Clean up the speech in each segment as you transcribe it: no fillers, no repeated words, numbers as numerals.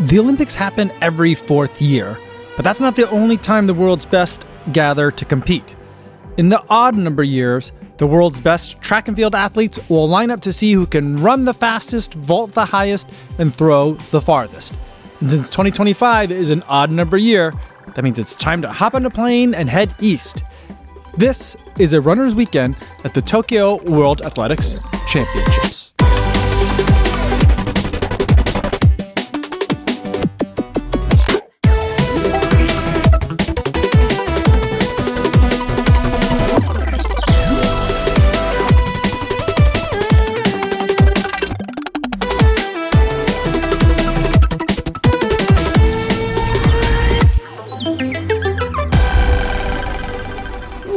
The Olympics happen every fourth year, but that's not the only time the world's best gather to compete. In the odd number years, the world's best track and field athletes will line up to see who can run the fastest, vault the highest, and throw the farthest. And since 2025 is an odd number year, that means it's time to hop on a plane and head east. This is a runner's weekend at the Tokyo World Athletics Championships.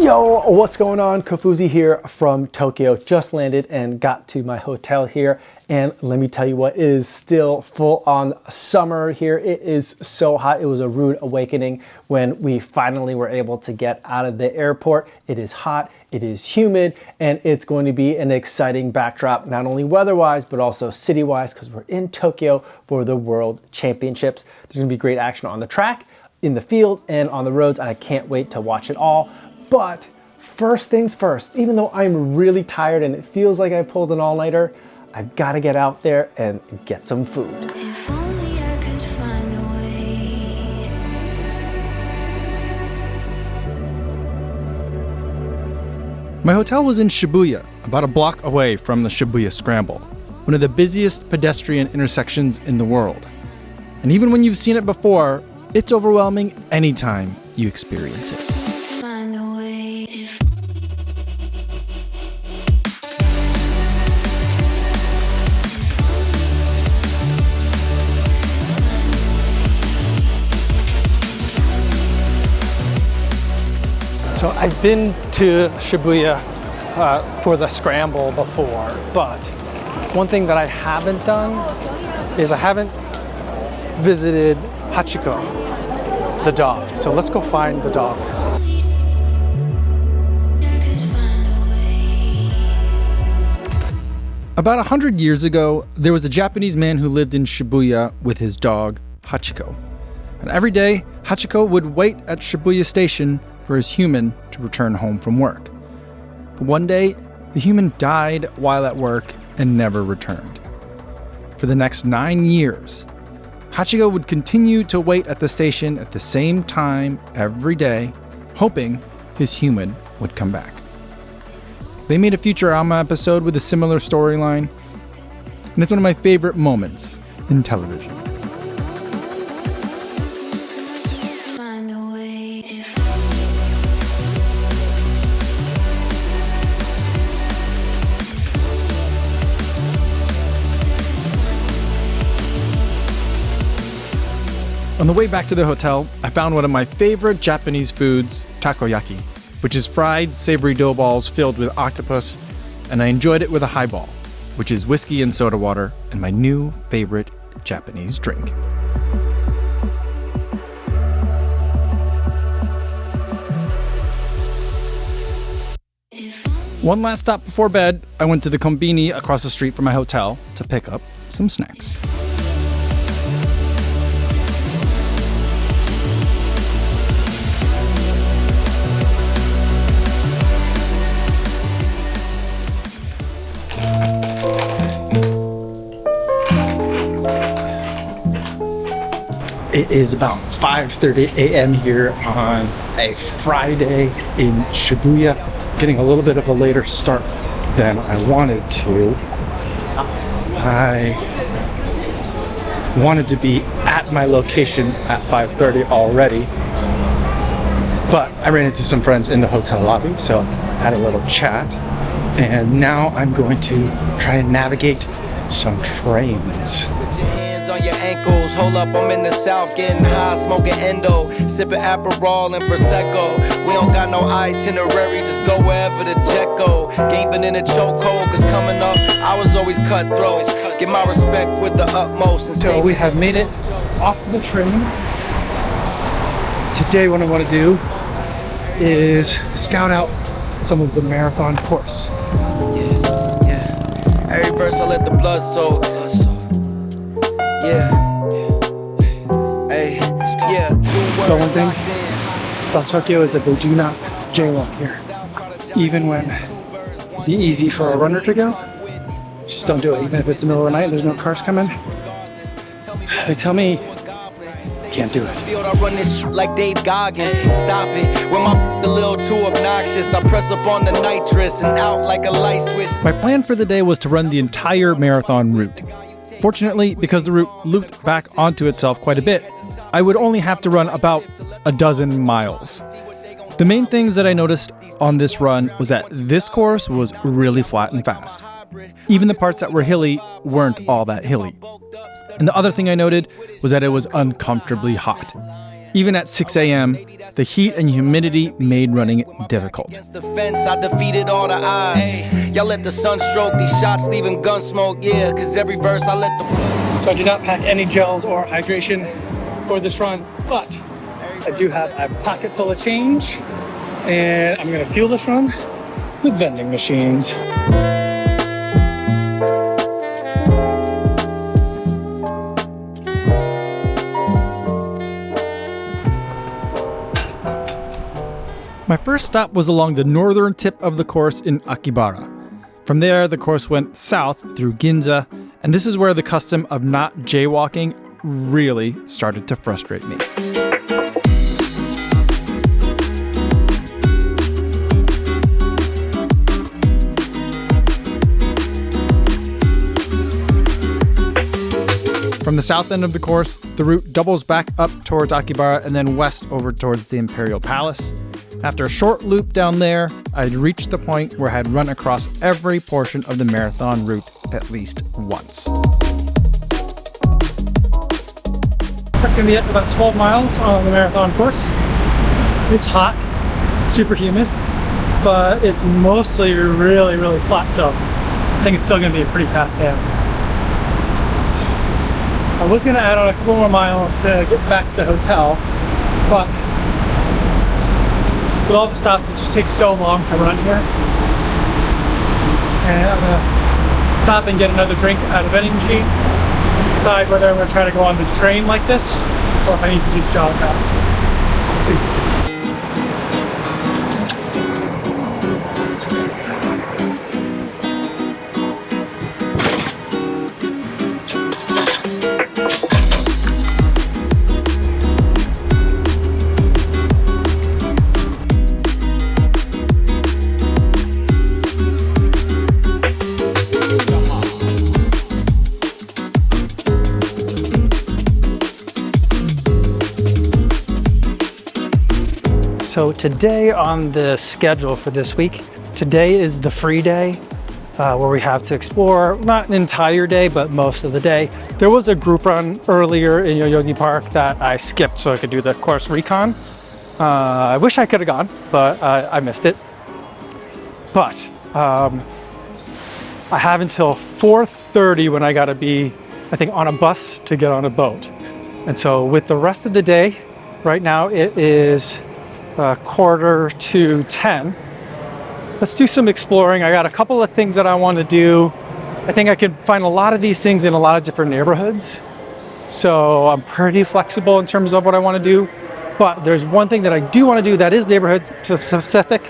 Yo, what's going on? Kofuzi here from Tokyo. Just landed and got to my hotel here. And let me tell you what, it is still full on summer here. It is so hot. It was a rude awakening when we finally were able to get out of the airport. It is hot, it is humid, and it's going to be an exciting backdrop, not only weather-wise, but also city-wise, because we're in Tokyo for the World Championships. There's gonna be great action on the track, in the field, and on the roads, and I can't wait to watch it all. But first things first, even though I'm really tired and it feels like I pulled an all-nighter, I've got to get out there and get some food. If only I could find a way. My hotel was in Shibuya, about a block away from the Shibuya Scramble, one of the busiest pedestrian intersections in the world. And even when you've seen it before, it's overwhelming anytime you experience it. Find a way. If So I've been to Shibuya for the scramble before, but one thing that I haven't done is I haven't visited Hachiko, the dog. So let's go find the dog. About 100 years ago, there was a Japanese man who lived in Shibuya with his dog, Hachiko. And every day, Hachiko would wait at Shibuya Station for his human to return home from work. But one day, the human died while at work and never returned. For the next 9 years, Hachiko would continue to wait at the station at the same time every day, hoping his human would come back. They made a Futurama episode with a similar storyline, and it's one of my favorite moments in television. find a way. If On the way back to the hotel, I found one of my favorite Japanese foods, takoyaki, which is fried, savory dough balls filled with octopus, and I enjoyed it with a highball, which is whiskey and soda water, and my new favorite Japanese drink. One last stop before bed, I went to the combini across the street from my hotel to pick up some snacks. It is about 5:30 a.m. here on a Friday in Shibuya. Getting a little bit of a later start than I wanted to. I wanted to be at my location at 5:30 already, but I ran into some friends in the hotel lobby, so had a little chat, and now I'm going to try and navigate some trains. On your ankles, hold up, I'm in the south, getting high, smoking endo, sipping Aperol and Prosecco. We don't got no itinerary, just go wherever the jet go. Gaming in a chokehold, cause coming up, I was always cutthroat. Get my respect with the utmost. And So we have made it off the train. Today what I want to do is scout out some of the marathon course. Every verse I let the blood soak. Yeah. So one thing about Tokyo is that they do not jaywalk here. Even when it'd be easy for a runner to go, just don't do it. Even if it's the middle of the night, there's no cars coming. They tell me, can't do it. I run this like Dave Goggins. Stop it. When my a little too obnoxious, I press up on the nitrous and out like a light switch. My plan for the day was to run the entire marathon route. Fortunately, because the route looped back onto itself quite a bit, I would only have to run about a dozen miles. The main things that I noticed on this run was that this course was really flat and fast. Even the parts that were hilly weren't all that hilly. And the other thing I noted was that it was uncomfortably hot. Even at 6 a.m., the heat and humidity made running difficult. The fence, I defeated all the odds. Y'all let the sun stroke these shots, leaving gun smoke, yeah, cause every verse I let the... So I did not pack any gels or hydration for this run, but I do have a pocket full of change, and I'm gonna fuel this run with vending machines. My first stop was along the northern tip of the course in Akihabara. From there, the course went south through Ginza, and this is where the custom of not jaywalking really started to frustrate me. From the south end of the course, the route doubles back up towards Akihabara and then west over towards the Imperial Palace. After a short loop down there, I'd reached the point where I had run across every portion of the marathon route at least once. That's gonna be it, about 12 miles on the marathon course. It's hot, it's super humid, but it's mostly really, really flat, so I think it's still gonna be a pretty fast day. I was gonna add on a couple more miles to get back to the hotel, but with all the stops, it just takes so long to run here. And I'm gonna stop and get another drink at a vending machine, decide whether I'm gonna try to go on the train like this, or if I need to just jog out. Let's see. So today on the schedule for this week, today is the free day where we have to explore, not an entire day, but most of the day. There was a group run earlier in Yoyogi Park that I skipped so I could do the course recon. I wish I could have gone, but I missed it. But I have until 4:30 when I gotta be, I think, on a bus to get on a boat. And so with the rest of the day, right now it is 9:45. Let's do some exploring. I got a couple of things that I want to do. I think I can find a lot of these things in a lot of different neighborhoods. So I'm pretty flexible in terms of what I want to do. But there's one thing that I do want to do that is neighborhood specific.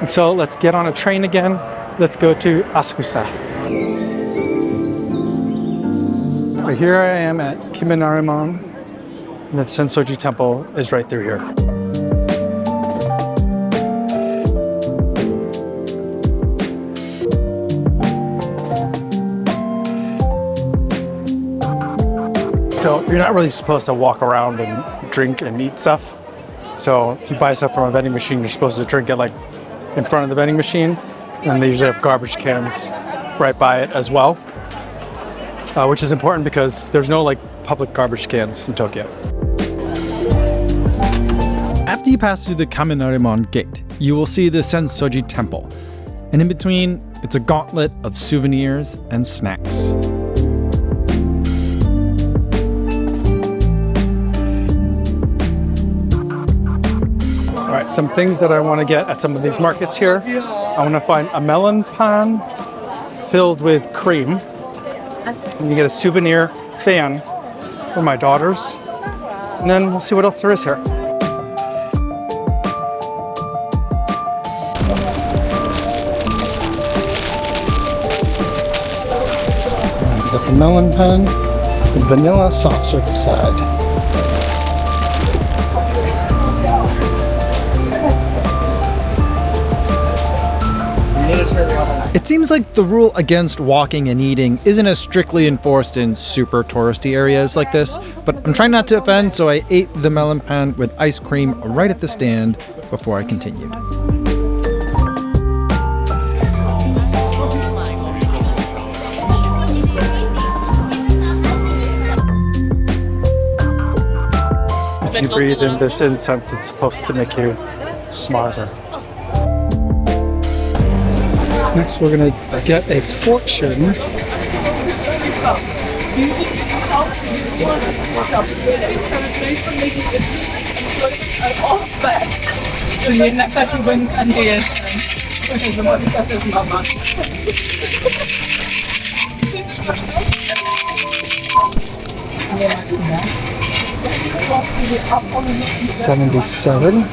And so let's get on a train again. Let's go to Asakusa. Right, here I am at Kiminariman. And the Sensoji Temple is right through here. So you're not really supposed to walk around and drink and eat stuff. So if you buy stuff from a vending machine, you're supposed to drink it like in front of the vending machine. And they usually have garbage cans right by it as well, which is important because there's no like public garbage cans in Tokyo. After you pass through the Kaminariman gate, you will see the Sensoji Temple. And in between, it's a gauntlet of souvenirs and snacks. All right, some things that I want to get at some of these markets here. I want to find a melon pan filled with cream. And you get a souvenir fan for my daughters. And then we'll see what else there is here. the melon pen, the vanilla soft serve side. It seems like the rule against walking and eating isn't as strictly enforced in super touristy areas like this, but I'm trying not to offend, so I ate the melon pan with ice cream right at the stand before I continued. If you breathe in this incense, it's supposed to make you smarter. Next, we're gonna get a fortune. $77.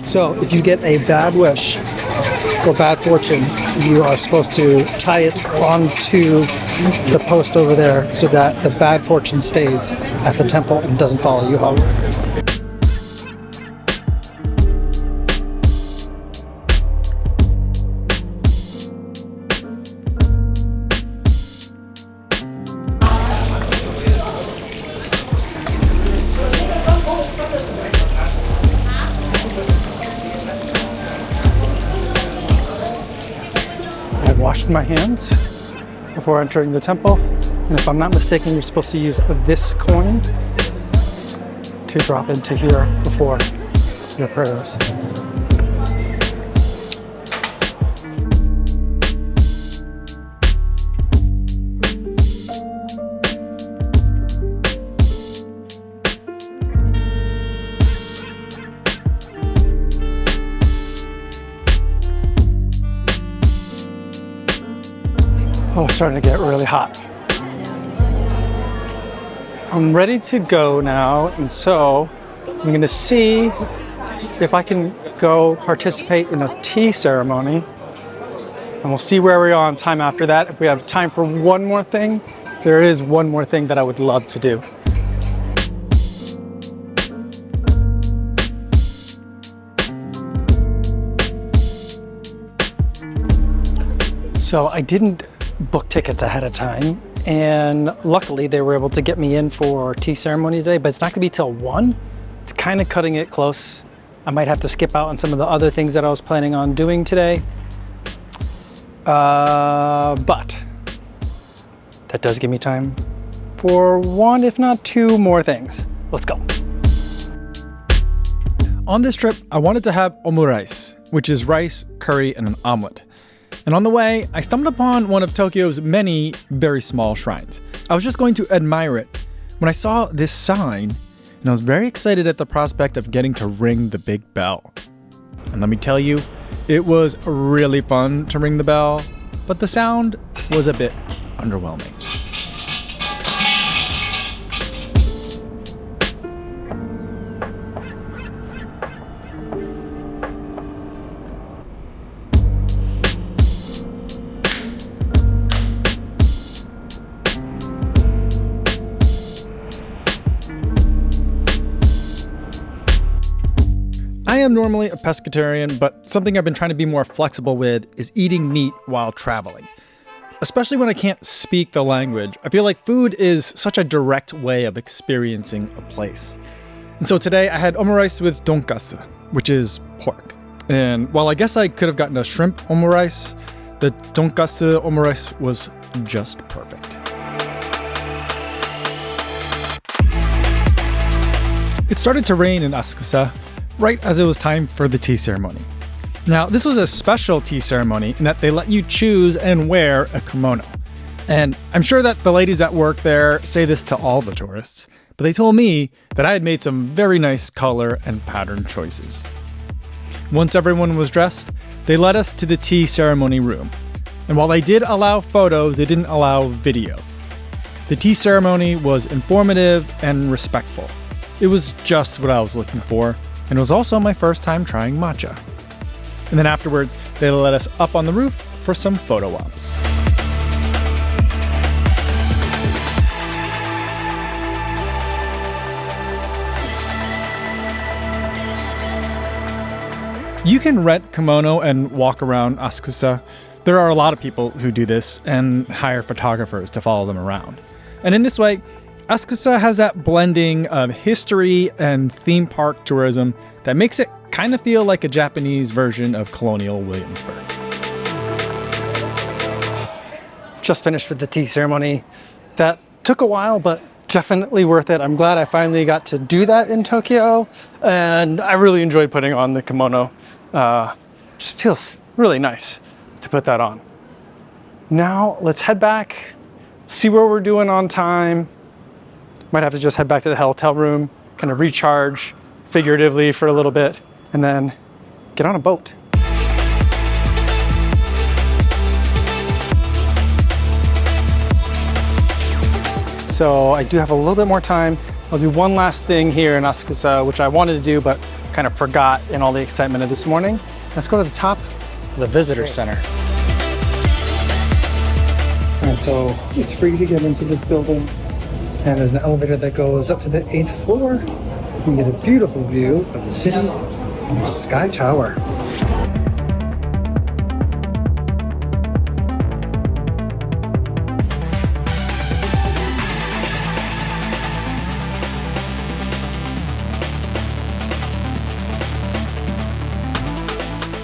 So, if you get a bad wish or bad fortune, you are supposed to tie it onto the post over there so that the bad fortune stays at the temple and doesn't follow you home. Washed my hands before entering the temple, and if I'm not mistaken, you're supposed to use this coin to drop into here before your prayers. Oh, it's starting to get really hot. I'm ready to go now, and so I'm gonna see if I can go participate in a tea ceremony, and we'll see where we are on time after that. If we have time for one more thing, there is one more thing that I would love to do. So I didn't book tickets ahead of time, and luckily they were able to get me in for tea ceremony today, but it's not gonna be till 1. It's kind of cutting it close. I might have to skip out on some of the other things that I was planning on doing today. But that does give me time for 1, if not 2 more things. Let's go. On this trip, I wanted to have omurice, which is rice, curry, and an omelet. And on the way, I stumbled upon one of Tokyo's many very small shrines. I was just going to admire it when I saw this sign, and I was very excited at the prospect of getting to ring the big bell. And let me tell you, it was really fun to ring the bell, but the sound was a bit underwhelming. I am normally a pescatarian, but something I've been trying to be more flexible with is eating meat while traveling. Especially when I can't speak the language, I feel like food is such a direct way of experiencing a place. And so today I had omurice with tonkatsu, which is pork. And while I guess I could have gotten a shrimp omurice, the tonkatsu omurice was just perfect. It started to rain in Asakusa right as it was time for the tea ceremony. Now, this was a special tea ceremony in that they let you choose and wear a kimono. And I'm sure that the ladies that work there say this to all the tourists, but they told me that I had made some very nice color and pattern choices. Once everyone was dressed, they led us to the tea ceremony room. And while they did allow photos, they didn't allow video. The tea ceremony was informative and respectful. It was just what I was looking for, and it was also my first time trying matcha. And then afterwards, they let us up on the roof for some photo ops. You can rent kimono and walk around asakusa. There are a lot of people who do this and hire photographers to follow them around. And in this way, asakusa has that blending of history and theme park tourism that makes it kind of feel like a Japanese version of colonial Williamsburg. Just finished with the tea ceremony. That took a while, but definitely worth it. I'm glad I finally got to do that in Tokyo, and I really enjoyed putting on the kimono. Just feels really nice to put that on. Now let's head back, see where we're doing on time. Might have to just head back to the hotel room, kind of recharge figuratively for a little bit, and then get on a boat. So I do have a little bit more time. I'll do one last thing here in Asakusa, which I wanted to do, but kind of forgot in all the excitement of this morning. Let's go to the top of the visitor center. All right, so it's free to get into this building, and there's an elevator that goes up to the 8th floor. You can get a beautiful view of the city and the Sky Tower.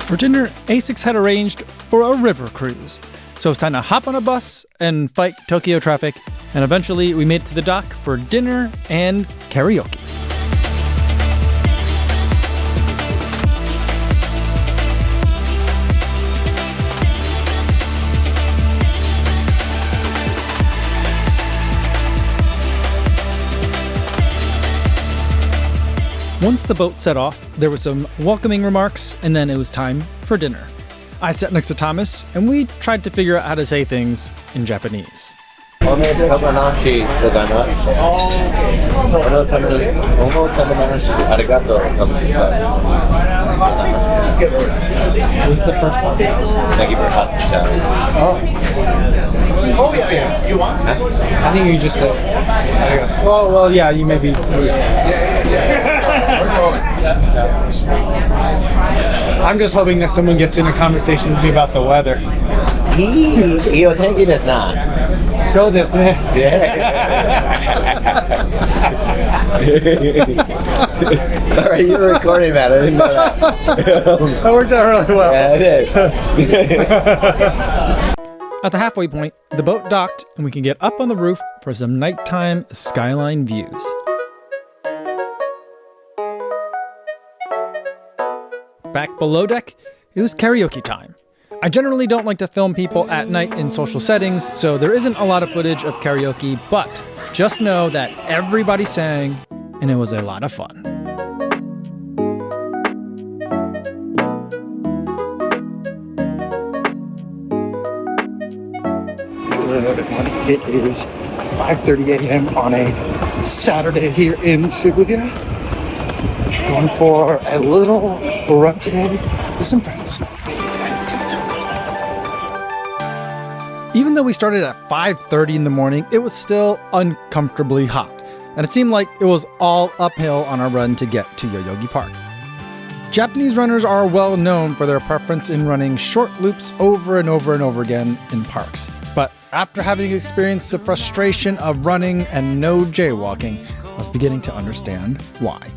For dinner, Asics had arranged for a river cruise. So it's time to hop on a bus and fight Tokyo traffic, and eventually we made it to the dock for dinner and karaoke. Once the boat set off, there were some welcoming remarks, and then it was time for dinner. I sat next to Thomas, and we tried to figure out how to say things in Japanese. What's the first one? Thank you for hospitality. I think you just said. Well, yeah, you maybe. I'm just hoping that someone gets in a conversation with me about the weather. いいお天気ですな。そうですね。All right, you were recording that. I didn't know that. That worked out really well. Yeah, it did. At the halfway point, the boat docked, and we can get up on the roof for some nighttime skyline views. Back below deck, it was karaoke time. I generally don't like to film people at night in social settings, so there isn't a lot of footage of karaoke, but just know that everybody sang, and it was a lot of fun. Good morning. It is 5:30 a.m. on a Saturday here in Shibuya. Going for a little run today with some friends. Even though we started at 5:30 in the morning, it was still uncomfortably hot, and it seemed like it was all uphill on our run to get to Yoyogi Park. Japanese runners are well known for their preference in running short loops over and over and over again in parks. But after having experienced the frustration of running and no jaywalking, I was beginning to understand why.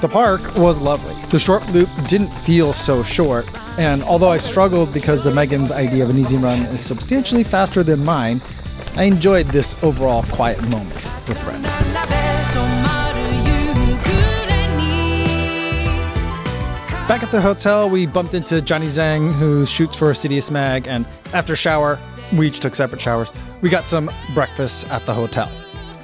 The park was lovely. The short loop didn't feel so short, and although I struggled because the Megan's idea of an easy run is substantially faster than mine, I enjoyed this overall quiet moment with friends. Back at the hotel, we bumped into Johnny Zhang, who shoots for Sidious Mag, and after shower, we each took separate showers. We got some breakfast at the hotel.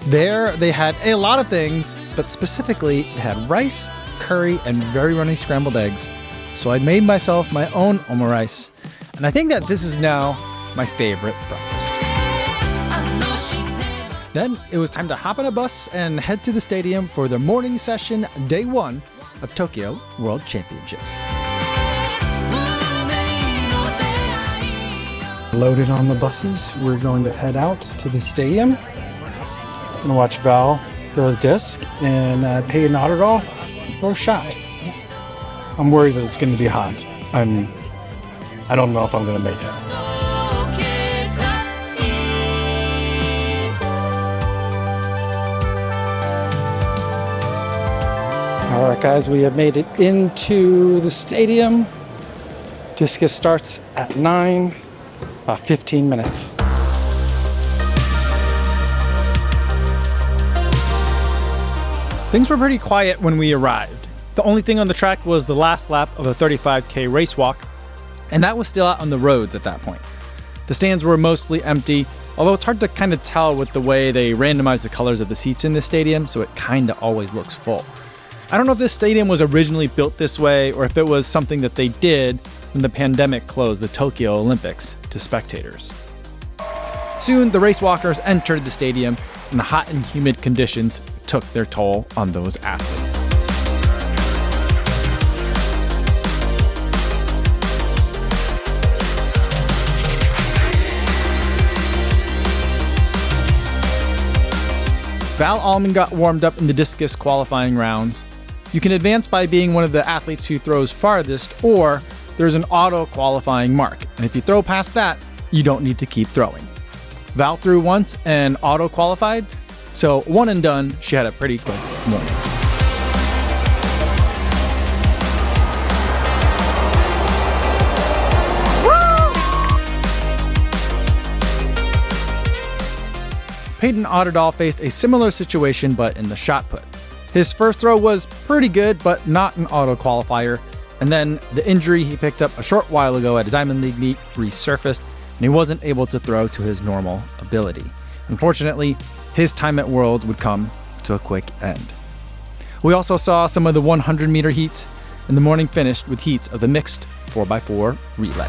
There, they had a lot of things, but specifically, they had rice, curry, and very runny scrambled eggs. So I made myself my own omurice, and I think that this is now my favorite breakfast. Then it was time to hop on a bus and head to the stadium for the morning session, day 1 of Tokyo World Championships. Loaded on the buses, we're going to head out to the stadium. I'm gonna watch Val throw a disc and Peyton Otterdahl throw a shot. I'm worried that it's gonna be hot. I don't know if I'm gonna make it. All right, guys, we have made it into the stadium. Discus starts at 9, about 15 minutes. Things were pretty quiet when we arrived. The only thing on the track was the last lap of a 35K race walk, and that was still out on the roads at that point. The stands were mostly empty, although it's hard to kind of tell with the way they randomize the colors of the seats in the stadium, so it kind of always looks full. I don't know if this stadium was originally built this way or if it was something that they did when the pandemic closed the Tokyo Olympics to spectators. Soon, the race walkers entered the stadium, and the hot and humid conditions took their toll on those athletes. Val Allman got warmed up in the discus qualifying rounds. You can advance by being one of the athletes who throws farthest, or there's an auto qualifying mark. And if you throw past that, you don't need to keep throwing. Val threw once and auto qualified, so one and done, she had a pretty quick morning. Peyton Otterdahl faced a similar situation, but in the shot put. His first throw was pretty good, but not an auto qualifier. And then the injury he picked up a short while ago at a Diamond League meet resurfaced, and he wasn't able to throw to his normal ability. Unfortunately, his time at Worlds would come to a quick end. We also saw some of the 100-meter heats, and the morning finished with heats of the mixed 4x4 relay.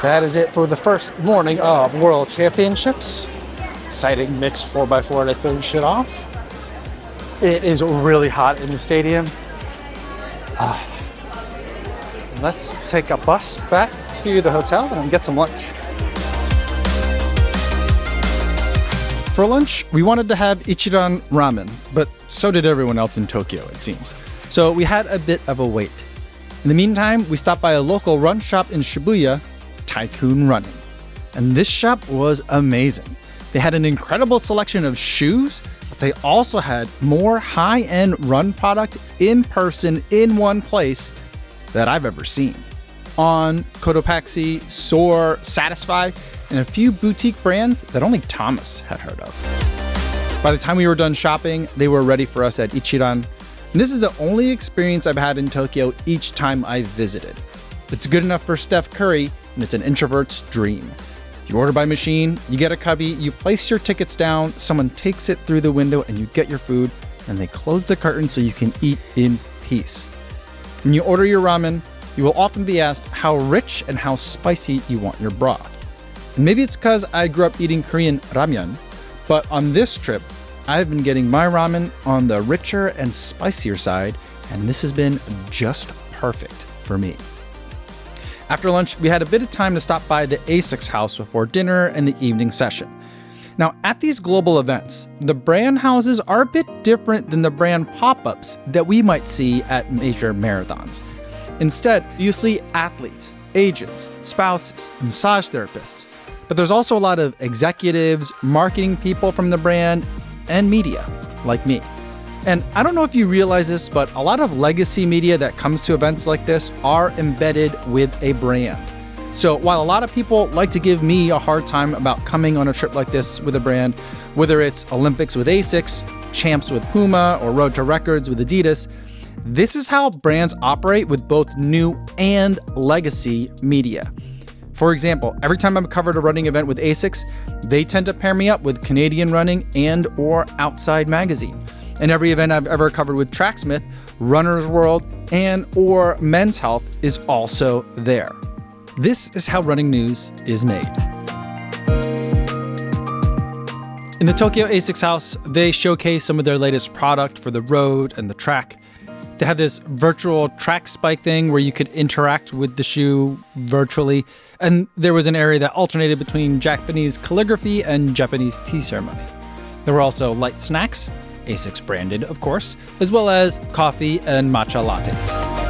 That is it for the first morning of World Championships. Exciting mixed 4x4 to finish it off. It is really hot in the stadium. Let's take a bus back to the hotel and get some lunch. For lunch, we wanted to have ichiran ramen, but so did everyone else in Tokyo, it seems. So we had a bit of a wait. In the meantime, we stopped by a local run shop in Shibuya, Tycoon Running. And this shop was amazing. They had an incredible selection of shoes, but they also had more high-end run product in person in one place that I've ever seen. On, Cotopaxi, Soar, Satisfy, and a few boutique brands that only Thomas had heard of. By the time we were done shopping, they were ready for us at Ichiran. And this is the only experience I've had in Tokyo each time I've visited. It's good enough for Steph Curry, and it's an introvert's dream. You order by machine, you get a cubby, you place your tickets down, someone takes it through the window, and you get your food, and they close the curtain so you can eat in peace. When you order your ramen, you will often be asked how rich and how spicy you want your broth. And maybe it's because I grew up eating Korean ramyeon, but on this trip, I've been getting my ramen on the richer and spicier side, and this has been just perfect for me. After lunch, we had a bit of time to stop by the ASICS house before dinner and the evening session. Now, at these global events, the brand houses are a bit different than the brand pop-ups that we might see at major marathons. Instead, you see athletes, agents, spouses, massage therapists, but there's also a lot of executives, marketing people from the brand, and media, like me. And I don't know if you realize this, but a lot of legacy media that comes to events like this are embedded with a brand. So while a lot of people like to give me a hard time about coming on a trip like this with a brand, whether it's Olympics with ASICS, Champs with Puma, or Road to Records with Adidas, this is how brands operate with both new and legacy media. For example, every time I've covered a running event with ASICS, they tend to pair me up with Canadian Running and/or Outside Magazine. And every event I've ever covered with Tracksmith, Runner's World, and or Men's Health is also there. This is how running news is made. In the Tokyo Asics house, they showcase some of their latest product for the road and the track. They had this virtual track spike thing where you could interact with the shoe virtually, and there was an area that alternated between Japanese calligraphy and Japanese tea ceremony. There were also light snacks, Asics branded, of course, as well as coffee and matcha lattes.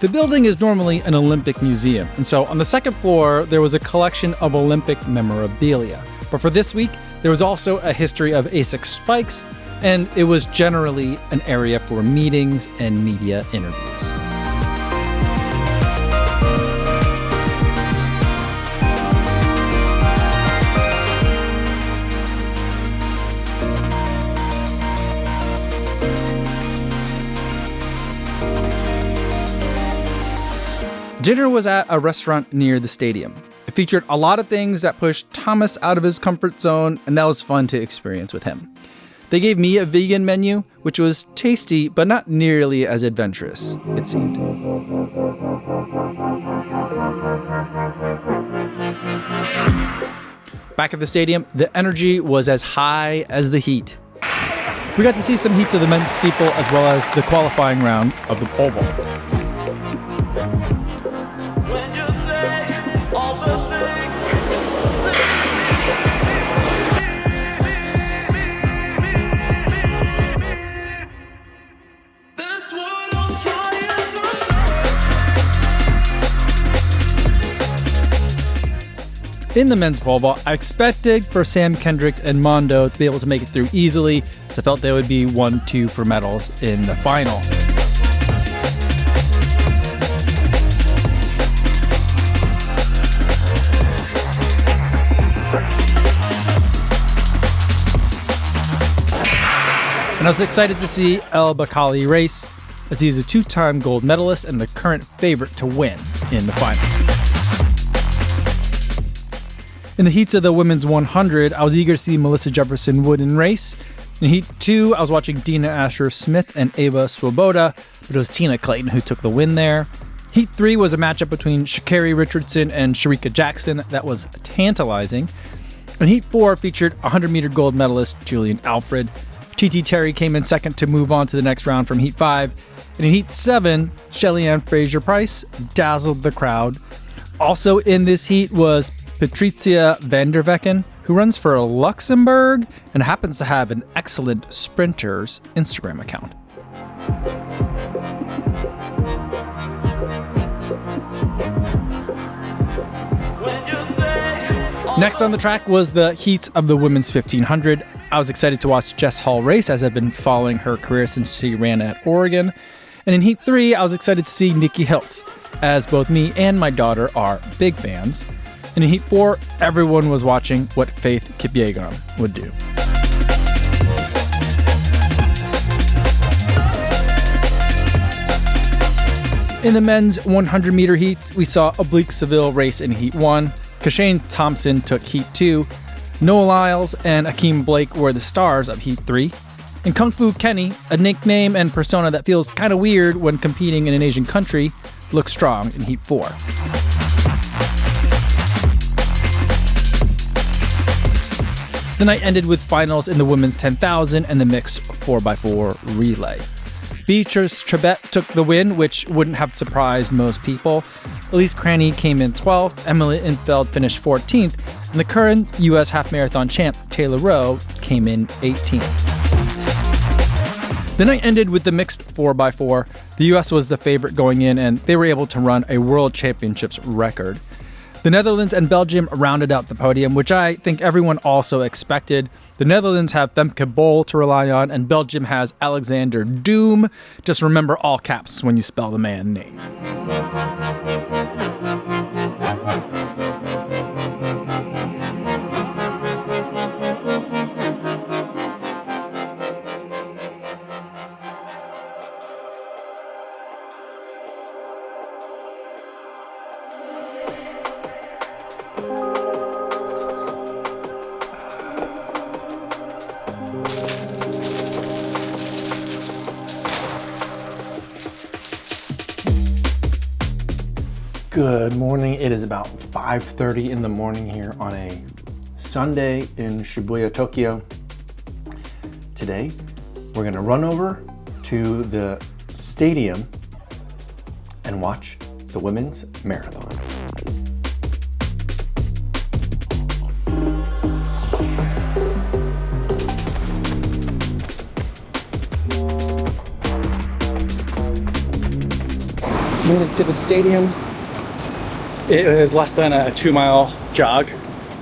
The building is normally an Olympic museum, and so on the second floor, there was a collection of Olympic memorabilia. But for this week, there was also a history of Asics spikes, and it was generally an area for meetings and media interviews. Dinner was at a restaurant near the stadium. It featured a lot of things that pushed Thomas out of his comfort zone, and that was fun to experience with him. They gave me a vegan menu, which was tasty, but not nearly as adventurous, it seemed. Back at the stadium, the energy was as high as the heat. We got to see some heats of the men's steeple as well as the qualifying round of the pole vault. In the men's pole vault, I expected for Sam Kendricks and Mondo to be able to make it through easily, so I felt they would be 1-2 for medals in the final. And I was excited to see El Bakali race, as he is a 2-time gold medalist and the current favorite to win in the final. In the heats of the women's 100, I was eager to see Melissa Jefferson Wood in race. In heat 2, I was watching Dina Asher-Smith and Ava Swoboda, but it was Tina Clayton who took the win there. Heat 3 was a matchup between Sha'Carri Richardson and Sharika Jackson that was tantalizing. And Heat 4 featured 100-meter gold medalist Julian Alfred. TT Terry came in second to move on to the next round from Heat 5. And in Heat 7, Shelly-Ann Fraser-Price dazzled the crowd. Also in this heat was Patricia van der Vecken, who runs for Luxembourg and happens to have an excellent sprinter's Instagram account. Next on the track was the heats of the women's 1500. I was excited to watch Jess Hall race, as I've been following her career since she ran at Oregon. And in Heat 3, I was excited to see Nikki Hiltz, as both me and my daughter are big fans. And in Heat 4, everyone was watching what Faith Kipyegon would do. In the men's 100-meter heats, we saw Oblique Seville race in Heat 1. Kashane Thompson took Heat 2. Noah Lyles and Akeem Blake were the stars of Heat 3. And Kung Fu Kenny, a nickname and persona that feels kind of weird when competing in an Asian country, looked strong in Heat 4. The night ended with finals in the women's 10,000 and the mixed 4x4 relay. Beatrice Trebet took the win, which wouldn't have surprised most people. Elise Cranny came in 12th, Emily Infeld finished 14th, and the current U.S. half marathon champ Taylor Rowe came in 18th. The night ended with the mixed 4x4. The U.S. was the favorite going in, and they were able to run a World Championships record. The Netherlands and Belgium rounded out the podium, which I think everyone also expected. The Netherlands have Femke Bol to rely on, and Belgium has Alexander Doom. Just remember all caps when you spell the man name. Good morning. It is about 5:30 in the morning here on a Sunday in Shibuya, Tokyo. Today, we're gonna run over to the stadium and watch the women's marathon. Made it to the stadium. It is less than a 2-mile jog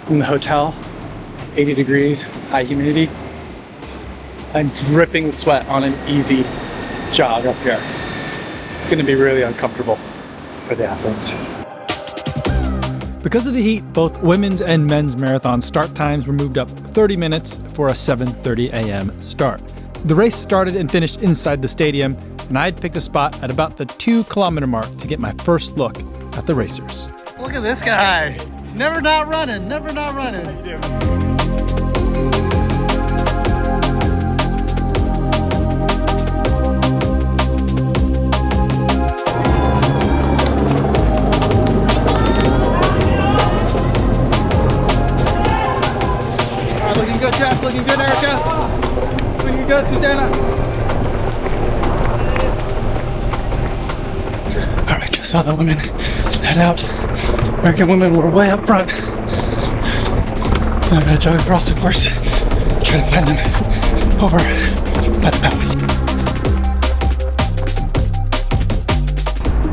from the hotel. 80 degrees, high humidity. I'm dripping with sweat on an easy jog up here. It's gonna be really uncomfortable for the athletes. Because of the heat, both women's and men's marathon start times were moved up 30 minutes for a 7:30 a.m. start. The race started and finished inside the stadium, and I had picked a spot at about the 2-kilometer mark to get my first look at the racers. Look at this guy. Never not running, never not running. All right, looking good, Jess. Looking good, Erica. Looking good, Susanna. All right, just saw the women head out. American women were way up front. I'm gonna jog across the course, try to find them over by the path.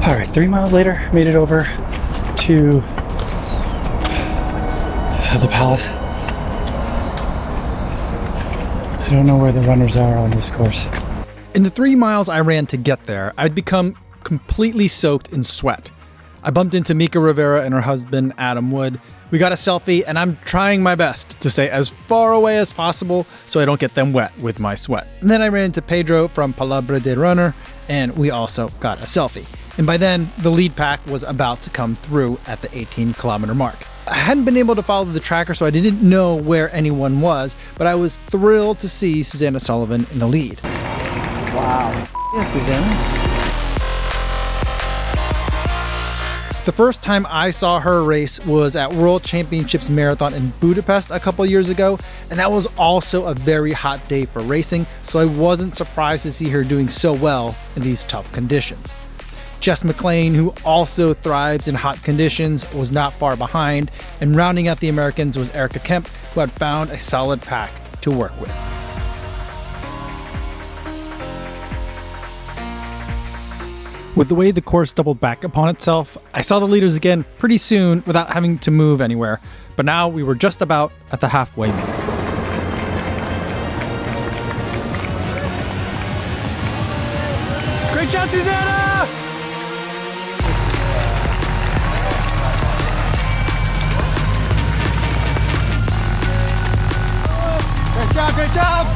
All right, 3 miles later, made it over to the palace. I don't know where the runners are on this course. In the 3 miles I ran to get there, I'd become completely soaked in sweat. I bumped into Mika Rivera and her husband, Adam Wood. We got a selfie, and I'm trying my best to stay as far away as possible so I don't get them wet with my sweat. And then I ran into Pedro from Palabra de Runner, and we also got a selfie. And by then, the lead pack was about to come through at the 18-kilometer mark. I hadn't been able to follow the tracker, so I didn't know where anyone was, but I was thrilled to see Susanna Sullivan in the lead. Wow. Yeah, Susanna. The first time I saw her race was at World Championships Marathon in Budapest a couple years ago, and that was also a very hot day for racing, so I wasn't surprised to see her doing so well in these tough conditions. Jess McLean, who also thrives in hot conditions, was not far behind, and rounding out the Americans was Erica Kemp, who had found a solid pack to work with. With the way the course doubled back upon itself, I saw the leaders again pretty soon without having to move anywhere, but now we were just about at the halfway mark. Great job, Susanna! Great job, great job!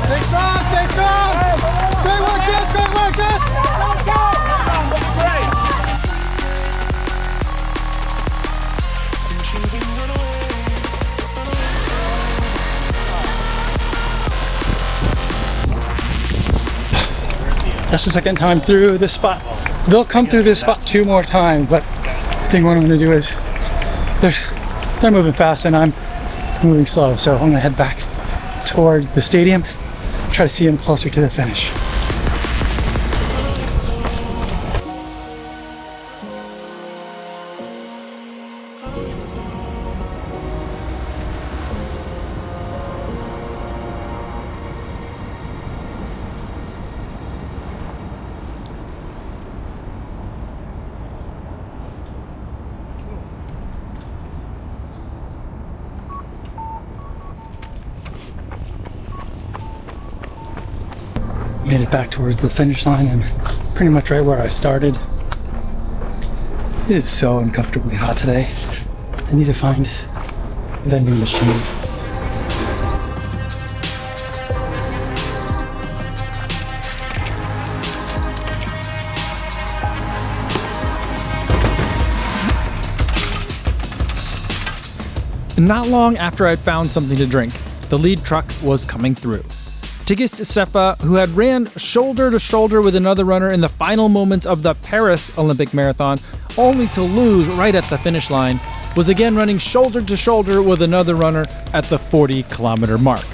Stay strong, stay strong! Great work, Jess, great work, Jess! That's the second time through this spot. They'll come through this spot 2 more times, but I think what I'm gonna do is they're moving fast and I'm moving slow, so I'm gonna head back towards the stadium, try to see them closer to the finish. Made it back towards the finish line and pretty much right where I started. It is so uncomfortably hot today. I need to find a vending machine. And not long after I'd found something to drink, the lead truck was coming through. Tigist who had ran shoulder to shoulder with another runner in the final moments of the Paris Olympic Marathon, only to lose right at the finish line, was again running shoulder to shoulder with another runner at the 40-kilometer mark.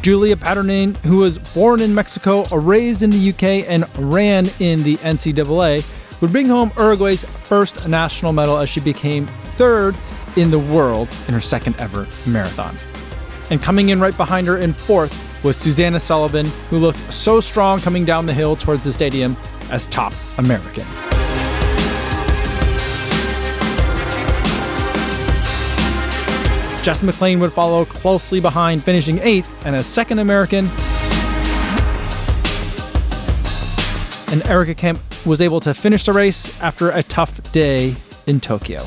Julia Paternane, who was born in Mexico, raised in the UK, and ran in the NCAA, would bring home Uruguay's first national medal as she became third in the world in her second ever marathon. And coming in right behind her in fourth was Susanna Sullivan, who looked so strong coming down the hill towards the stadium as top American. Jess McLean would follow closely behind, finishing 8th and as second American. And Erica Kemp was able to finish the race after a tough day in Tokyo.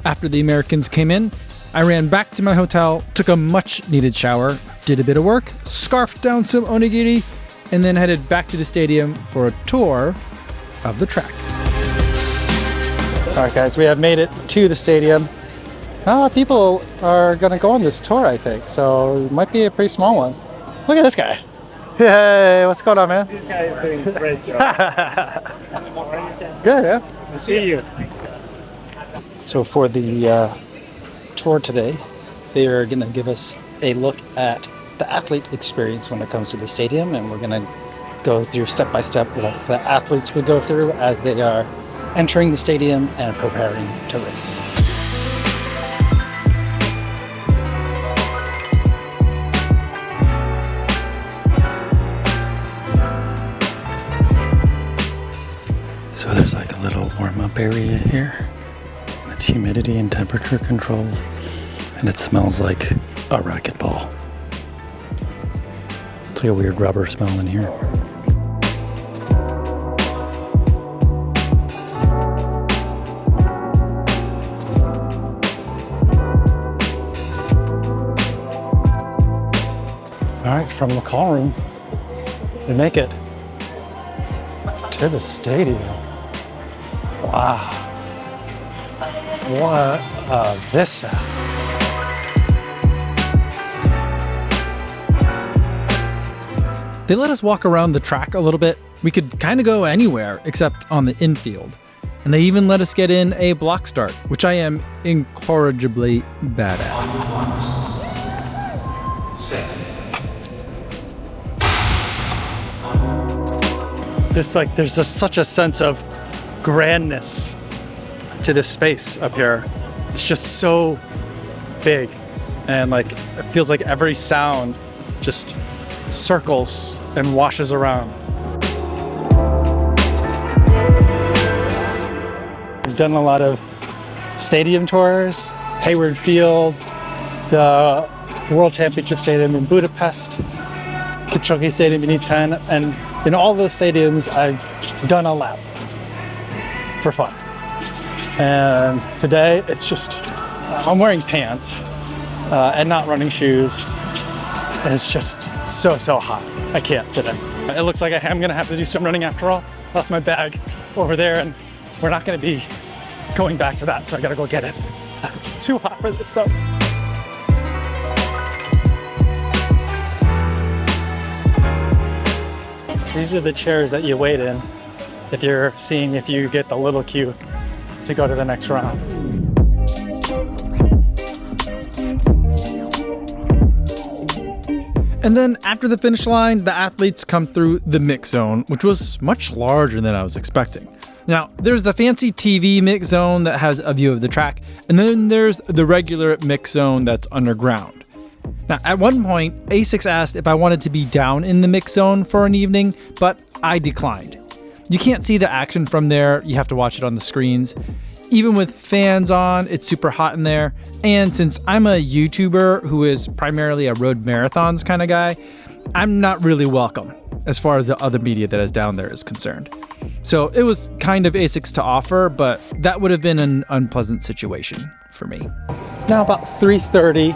After the Americans came in, I ran back to my hotel, took a much-needed shower, did a bit of work, scarfed down some onigiri, and then headed back to the stadium for a tour of the track. All right, guys, we have made it to the stadium. People are going to go on this tour, I think, so it might be a pretty small one. Look at this guy. Hey, what's going on, man? This guy is doing a great job. Good, yeah? I'll see you. So for the tour today, they are going to give us a look at the athlete experience when it comes to the stadium, and we're going to go through step by step what the athletes would go through as they are entering the stadium and preparing to race. So there's like a little warm-up area here. It's humidity and temperature controlled, and it smells like a racquetball. It's like a weird rubber smell in here. All right, from the call room, we make it to the stadium. Wow. What a vista. They let us walk around the track a little bit. We could kind of go anywhere except on the infield. And they even let us get in a block start, which I am incorrigibly bad at. There's just such a sense of grandness to this space up here. It's just so big, and like it feels like every sound just circles and washes around. We've done a lot of stadium tours, Hayward Field, the World Championship Stadium in Budapest, Kipchoge Stadium in E10, and in all those stadiums I've done a lap for fun. And today it's just, I'm wearing pants and not running shoes, and it's just so hot. I can't today. It looks like I am gonna have to do some running after all. I left my bag over there, and we're not gonna be going back to that, so I gotta go get it. It's too hot for this though. These are the chairs that you wait in if you're seeing if you get the little queue to go to the next round. And then after the finish line, the athletes come through the mix zone, which was much larger than I was expecting. Now, there's the fancy TV mix zone that has a view of the track, and then there's the regular mix zone that's underground. Now, at one point, Asics asked if I wanted to be down in the mix zone for an evening, but I declined. You can't see the action from there, you have to watch it on the screens. Even with fans on, it's super hot in there. And since I'm a YouTuber who is primarily a road marathons kind of guy, I'm not really welcome as far as the other media that is down there is concerned. So it was kind of Asics to offer, but that would have been an unpleasant situation for me. It's now about 3:30,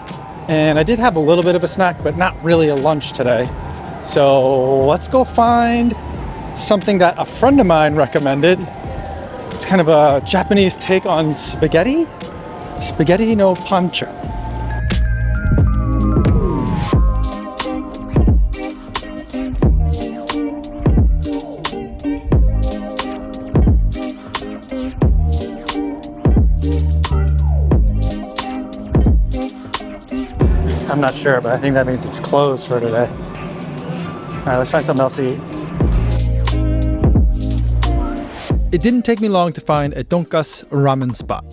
and I did have a little bit of a snack, but not really a lunch today. So let's go find something that a friend of mine recommended. It's kind of a Japanese take on spaghetti. Spaghetti no pancho. I'm not sure, but I think that means it's closed for today. All right, let's find something else to eat. It didn't take me long to find a tonkatsu ramen spot.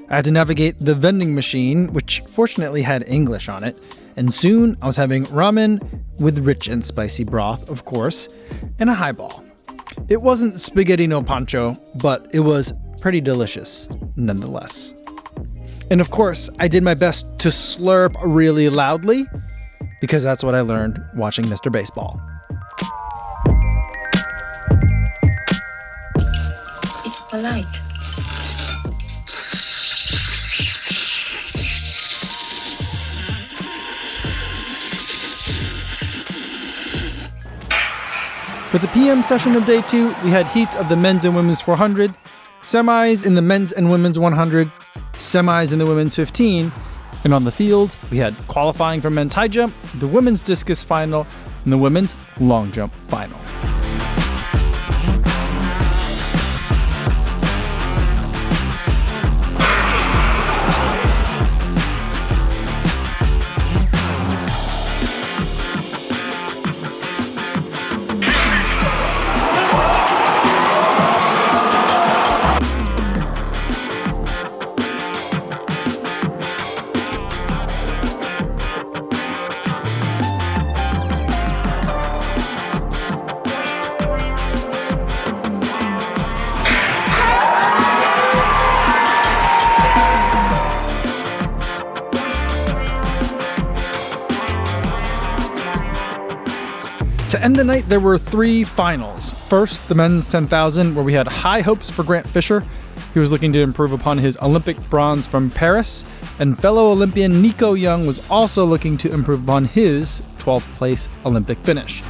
I had to navigate the vending machine, which fortunately had English on it, and soon I was having ramen with rich and spicy broth, of course, and a highball. It wasn't spaghetti no pancho, but it was pretty delicious nonetheless. And of course, I did my best to slurp really loudly, because that's what I learned watching Mr. Baseball. It's polite. For the PM session of day 2, we had heats of the men's and women's 400, semis in the men's and women's 100, semis in the women's 15, and on the field, we had qualifying for men's high jump, the women's discus final, and the women's long jump final. To end the night, there were 3 finals. First, the men's 10,000, where we had high hopes for Grant Fisher. He was looking to improve upon his Olympic bronze from Paris, and fellow Olympian Nico Young was also looking to improve upon his 12th place Olympic finish.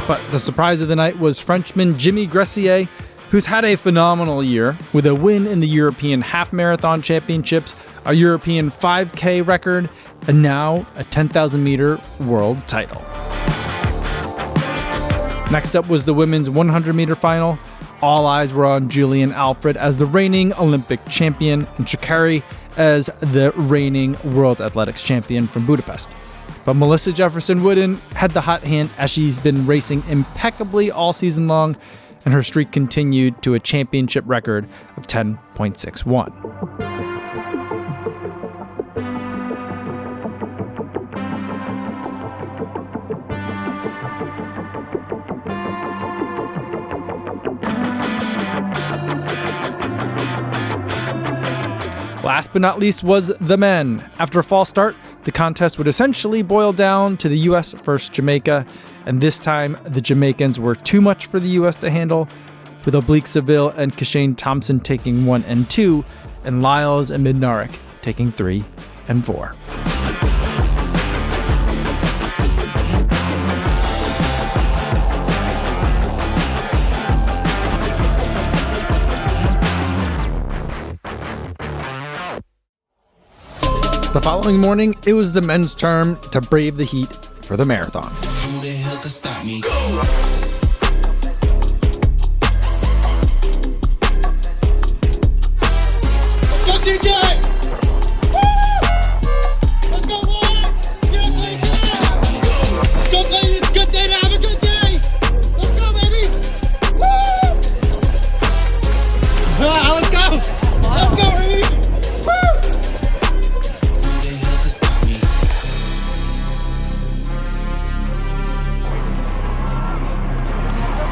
But the surprise of the night was Frenchman Jimmy Gressier, who's had a phenomenal year with a win in the European Half Marathon Championships, a European 5K record, and now a 10,000 meter world title. Next up was the women's 100 meter final. All eyes were on Julian Alfred as the reigning Olympic champion and Sha'Carri as the reigning World Athletics champion from Budapest. But Melissa Jefferson Wooden had the hot hand as she's been racing impeccably all season long, and her streak continued to a championship record of 10.61. Last but not least was the men. After a false start, the contest would essentially boil down to the U.S. versus Jamaica, and this time the Jamaicans were too much for the U.S. to handle, with Oblique Seville and Kashane Thompson taking 1 and 2, and Lyles and Midnarik taking 3 and 4. The following morning, it was the men's turn to brave the heat for the marathon. Who the hell can stop me? Let's go, TJ! Woo! Let's go, boys! Yes, let's go, Clayton! It's a good day to have a good day! Let's go, baby! Woo! Let's go! Let's go, baby!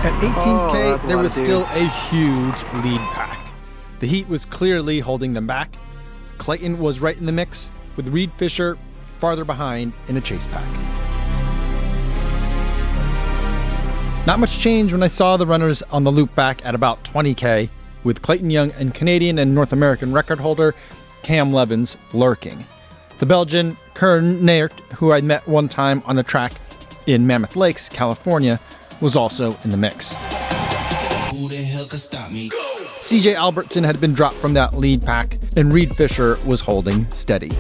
At 18K, there was still a huge lead pack. The heat was clearly holding them back. Clayton was right in the mix, with Reed Fisher farther behind in a chase pack. Not much change when I saw the runners on the loop back at about 20K, with Clayton Young and Canadian and North American record holder Cam Levins lurking. The Belgian Kern Naert, who I met one time on the track in Mammoth Lakes, California, was also in the mix. Who the hell could stop me? CJ Albertson had been dropped from that lead pack, and Reed Fisher was holding steady.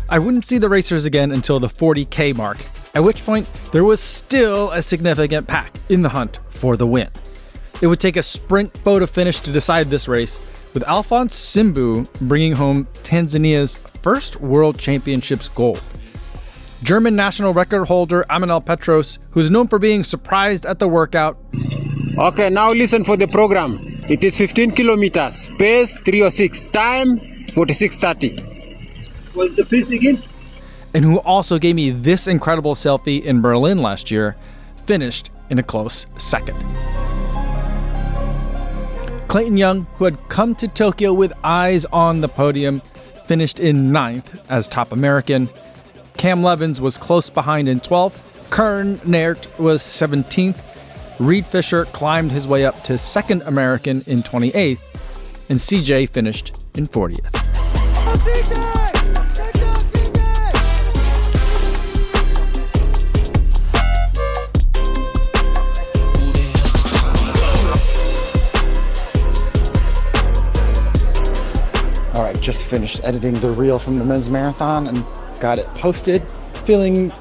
I wouldn't see the racers again until the 40K mark, at which point there was still a significant pack in the hunt for the win. It would take a sprint photo finish to decide this race, with Alphonse Simbu bringing home Tanzania's first World Championships gold. German national record holder Aminal Petros, who's known for being surprised at the workout. Okay, now listen for the program. It is 15 kilometers, pace 306, time 46:30. What's the pace again? And who also gave me this incredible selfie in Berlin last year, finished in a close second. Clayton Young, who had come to Tokyo with eyes on the podium, finished in 9th as top American. Cam Levins was close behind in 12th. Kern Naert was 17th. Reed Fisher climbed his way up to second American in 28th. And CJ finished in 40th. All right, just finished editing the reel from the men's marathon and got it posted. Feeling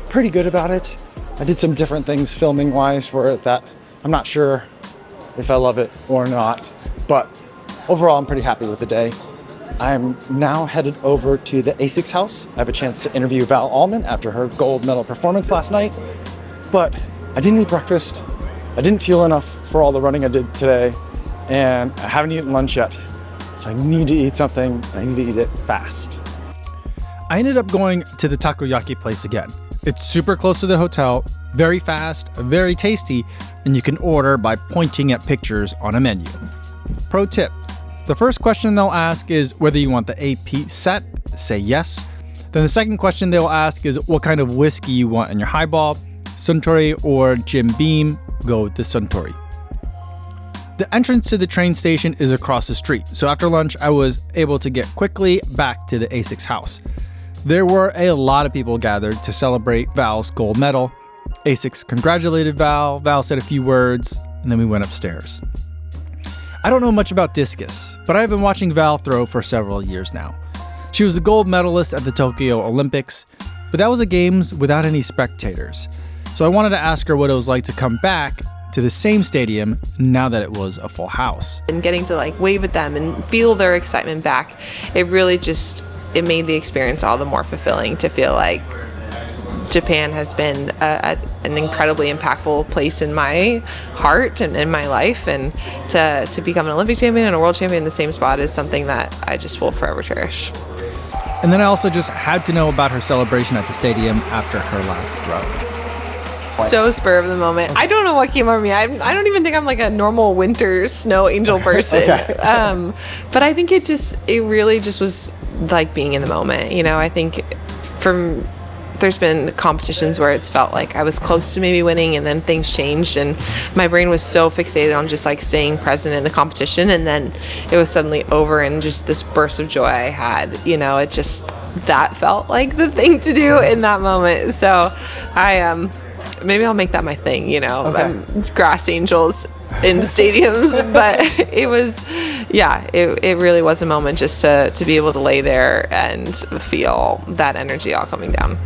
pretty good about it. I did some different things filming wise for it that I'm not sure if I love it or not, but overall I'm pretty happy with the day. I'm now headed over to the ASICS house. I have a chance to interview Val Allman after her gold medal performance last night, but I didn't eat breakfast. I didn't feel enough for all the running I did today, and I haven't eaten lunch yet. So I need to eat something, and I need to eat it fast. I ended up going to the takoyaki place again. It's super close to the hotel, very fast, very tasty, and you can order by pointing at pictures on a menu. Pro tip, the first question they'll ask is whether you want the AP set, say yes. Then the second question they'll ask is what kind of whiskey you want in your highball, Suntory or Jim Beam, go with the Suntory. The entrance to the train station is across the street, so after lunch I was able to get quickly back to the ASICS house. There were a lot of people gathered to celebrate Val's gold medal. ASICS congratulated Val, Val said a few words, and then we went upstairs. I don't know much about discus, but I've been watching Val throw for several years now. She was a gold medalist at the Tokyo Olympics, but that was a games without any spectators. So I wanted to ask her what it was like to come back to the same stadium now that it was a full house. And getting to like wave at them and feel their excitement back, it really just, it made the experience all the more fulfilling to feel like Japan has been an incredibly impactful place in my heart and in my life, and to become an Olympic champion and a world champion in the same spot is something that I just will forever cherish. And then I also just had to know about her celebration at the stadium after her last throw. So spur of the moment. I don't know what came over me. I don't even think I'm like a normal winter snow angel person. Okay. But I think it really just was like being in the moment. You know, I think there's been competitions where it's felt like I was close to maybe winning and then things changed and my brain was so fixated on just like staying present in the competition, and then it was suddenly over and just this burst of joy I had, you know, it just, that felt like the thing to do in that moment. So maybe I'll make that my thing, you know, grass angels in stadiums, but it was, it really was a moment just to be able to lay there and feel that energy all coming down.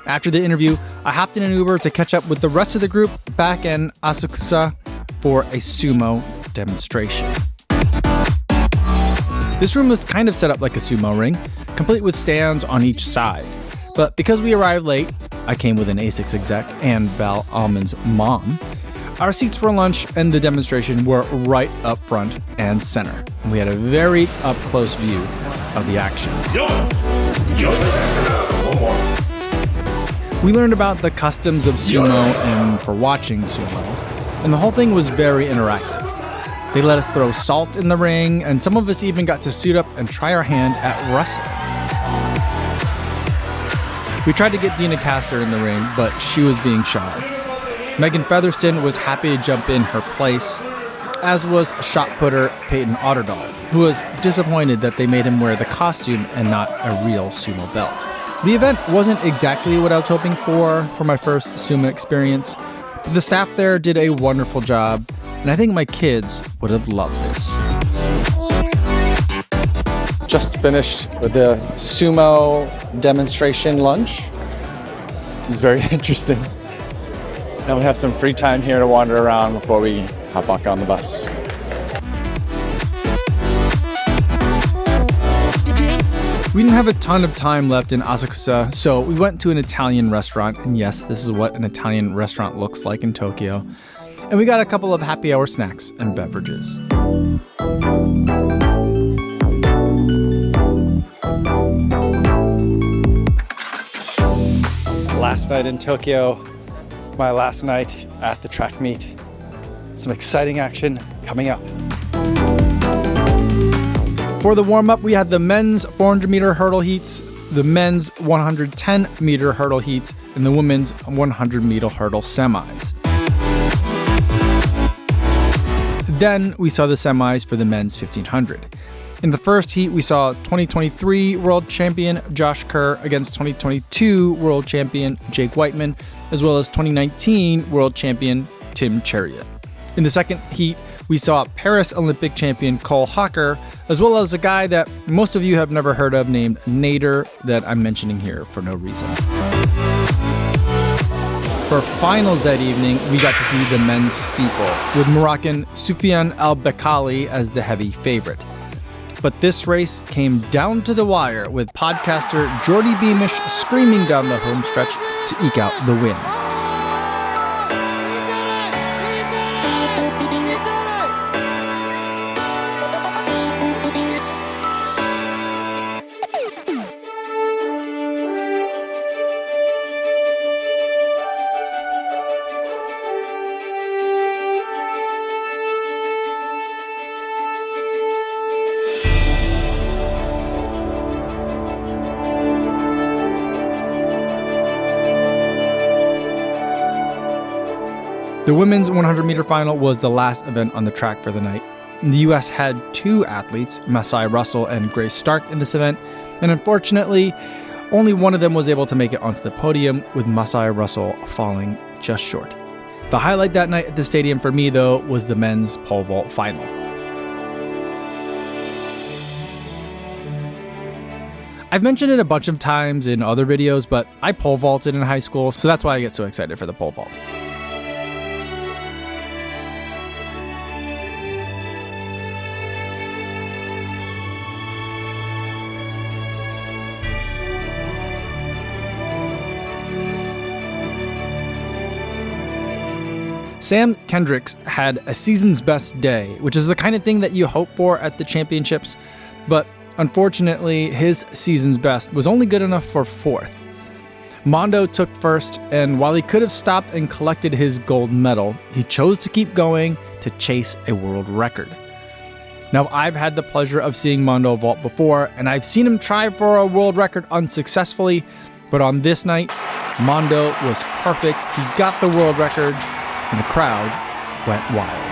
After the interview, I hopped in an Uber to catch up with the rest of the group back in Asakusa for a sumo demonstration. This room was kind of set up like a sumo ring, complete with stands on each side. But because we arrived late, I came with an ASICS exec and Val Allman's mom. Our seats for lunch and the demonstration were right up front and center. And we had a very up-close view of the action. We learned about the customs of sumo and for watching sumo, and the whole thing was very interactive. They let us throw salt in the ring, and some of us even got to suit up and try our hand at wrestling. We tried to get Dina Castor in the ring, but she was being shy. Megan Featherston was happy to jump in her place, as was shot putter Peyton Otterdahl, who was disappointed that they made him wear the costume and not a real sumo belt. The event wasn't exactly what I was hoping for my first sumo experience, but the staff there did a wonderful job, and I think my kids would have loved this. Just finished with the sumo demonstration lunch. It was very interesting. Now we have some free time here to wander around before we hop back on the bus. We didn't have a ton of time left in Asakusa, so we went to an Italian restaurant, and yes, this is what an Italian restaurant looks like in Tokyo. And we got a couple of happy hour snacks and beverages. Last night in Tokyo, my last night at the track meet. Some exciting action coming up. For the warm-up, we had the men's 400-meter hurdle heats, the men's 110-meter hurdle heats, and the women's 100-meter hurdle semis. Then we saw the semis for the men's 1500. In the first heat, we saw 2023 world champion Josh Kerr against 2022 world champion Jake Whiteman, as well as 2019 world champion Tim Chariot. In the second heat, we saw Paris Olympic champion Cole Hawker, as well as a guy that most of you have never heard of named Nader that I'm mentioning here for no reason. For finals that evening, we got to see the men's steeple, with Moroccan Soufiane El-Bekali as the heavy favorite. But this race came down to the wire, with podcaster Jordy Beamish screaming down the home stretch to eke out the win. The women's 100-meter final was the last event on the track for the night. The U.S. had two athletes, Masai Russell and Grace Stark, in this event, and unfortunately, only one of them was able to make it onto the podium, with Masai Russell falling just short. The highlight that night at the stadium for me, though, was the men's pole vault final. I've mentioned it a bunch of times in other videos, but I pole vaulted in high school, so that's why I get so excited for the pole vault. Sam Kendricks had a season's best day, which is the kind of thing that you hope for at the championships, but unfortunately, his season's best was only good enough for fourth. Mondo took first, and while he could have stopped and collected his gold medal, he chose to keep going to chase a world record. Now, I've had the pleasure of seeing Mondo vault before, and I've seen him try for a world record unsuccessfully, but on this night, Mondo was perfect. He got the world record, and the crowd went wild.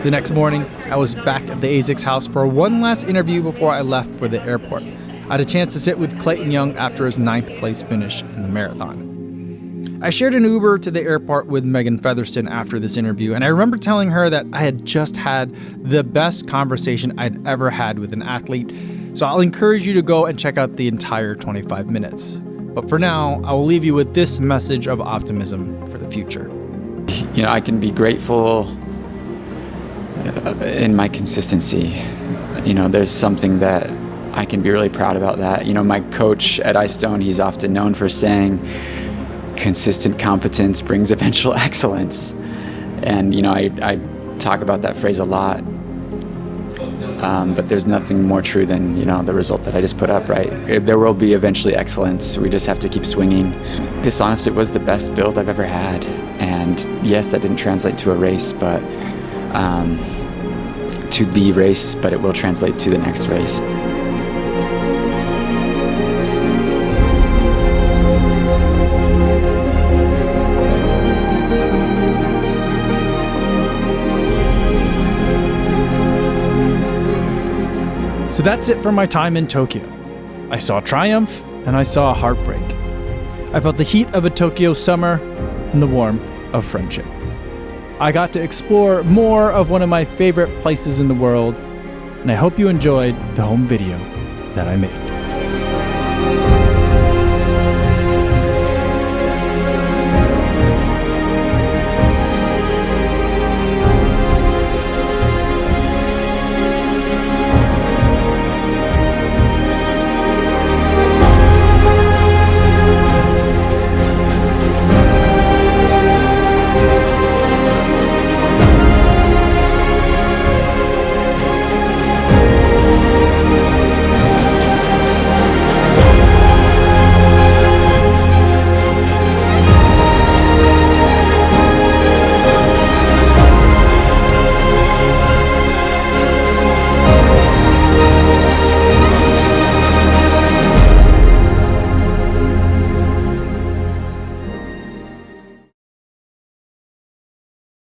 The next morning, I was back at the ASICS house for one last interview before I left for the airport. I had a chance to sit with Clayton Young after his 9th place finish in the marathon. I shared an Uber to the airport with Megan Featherston after this interview, and I remember telling her that I had just had the best conversation I'd ever had with an athlete, so I'll encourage you to go and check out the entire 25 minutes. But for now, I will leave you with this message of optimism for the future. You know, I can be grateful in my consistency. You know, there's something that I can be really proud about that. You know, my coach at iStone, he's often known for saying, consistent competence brings eventual excellence. And, you know, I talk about that phrase a lot. But there's nothing more true than, you know, the result that I just put up, right? There will be eventually excellence. We just have to keep swinging. This honestly was the best build I've ever had. And yes, that didn't translate to a race, but to the race, but it will translate to the next race. So that's it for my time in Tokyo. I saw triumph and I saw heartbreak. I felt the heat of a Tokyo summer and the warmth of friendship. I got to explore more of one of my favorite places in the world, and I hope you enjoyed the home video that I made.